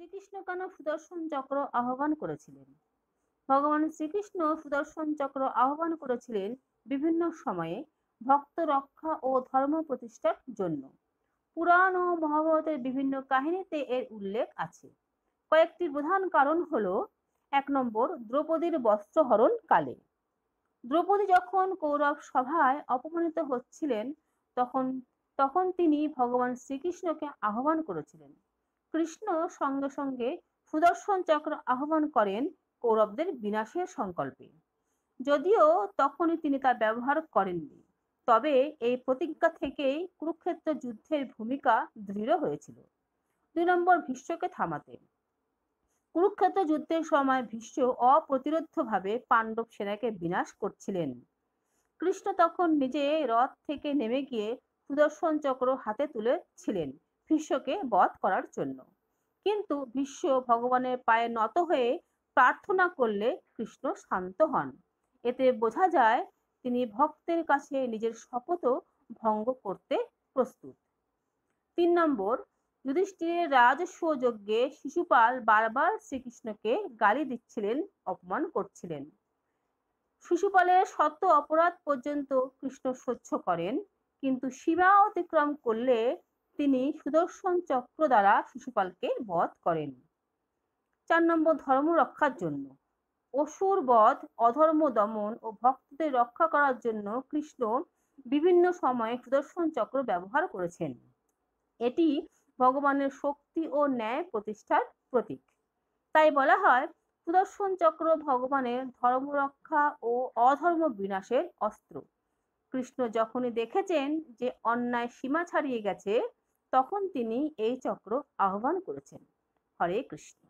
শ্রীকৃষ্ণ কেন সুদর্শন চক্র আহ্বান করেছিলেন? ভগবান শ্রীকৃষ্ণ সুদর্শন চক্র আহ্বান করেছিলেন বিভিন্ন সময়ে ভক্ত রক্ষা ও ধর্ম প্রতিষ্ঠার জন্য। পুরাণ ও মহাভারতের বিভিন্ন কাহিনীতে এর উল্লেখ আছে। কয়েকটি প্রধান কারণ হলো: ১ নম্বর, দ্রৌপদীর বস্ত্রহরণ কালে। দ্রৌপদী যখন কৌরব সভায় অপমানিত হচ্ছিলেন, তখন তখন তিনি ভগবান শ্রীকৃষ্ণকে আহ্বান করেছিলেন। কৃষ্ণ সঙ্গে সঙ্গে সুদর্শন চক্র আহ্বান করেন কৌরবদের বিনাশের সংকল্পে। যদিও তখনই তিনি তা ব্যবহার করেননি, তবে এই প্রতিজ্ঞা থেকেই কুরুক্ষেত্র যুদ্ধের ভূমিকা দৃঢ় হয়েছিল। ২ নম্বর, ভীষ্মকে থামাতে। কুরুক্ষেত্র যুদ্ধের সময় ভীষ্ম অপ্রতিরোধ্যভাবে পাণ্ডব সেনাকে বিনাশ করছিলেন। কৃষ্ণ তখন নিজে রথ থেকে নেমে গিয়ে সুদর্শন চক্র হাতে তুলেছিলেন ভীষ্মকে বধ করার জন্য। কিন্তু ভীষ্ম ভগবানের পায়ে নত হয়ে প্রার্থনা করলে কৃষ্ণ শান্ত হন। এতে বোঝা যায় তিনি ভক্তের কাছে নিজের শপথও ভঙ্গ করতে প্রস্তুত। ৩ নম্বর, যুধিষ্ঠিরের রাজস্ব যজ্ঞে শিশুপাল বারবার শ্রীকৃষ্ণকে গালি দিচ্ছিলেন, অপমান করছিলেন। শিশুপালের শত অপরাধ পর্যন্ত কৃষ্ণ সহ্য করেন, কিন্তু সীমা অতিক্রম করলে তিনি সুদর্শন চক্র দ্বারা শিশুপালকে বধ করেন। ৪ নম্বর, ধর্ম রক্ষার জন্য। অসুর বধ, অধর্ম দমন ও ভক্তদের রক্ষা করার জন্য কৃষ্ণ বিভিন্ন সময়ে সুদর্শন চক্র ব্যবহার করেছেন। এটি ভগবানের শক্তি ও ন্যায় প্রতিষ্ঠার প্রতীক। তাই বলা হয় সুদর্শন চক্র ভগবানের ধর্ম রক্ষা ও অধর্ম বিনাশের অস্ত্র। কৃষ্ণ যখনই দেখেছেন যে অন্যায় সীমা ছাড়িয়ে গেছে, তখন তিনি এই চক্র আহ্বান করেছেন। হরে কৃষ্ণ।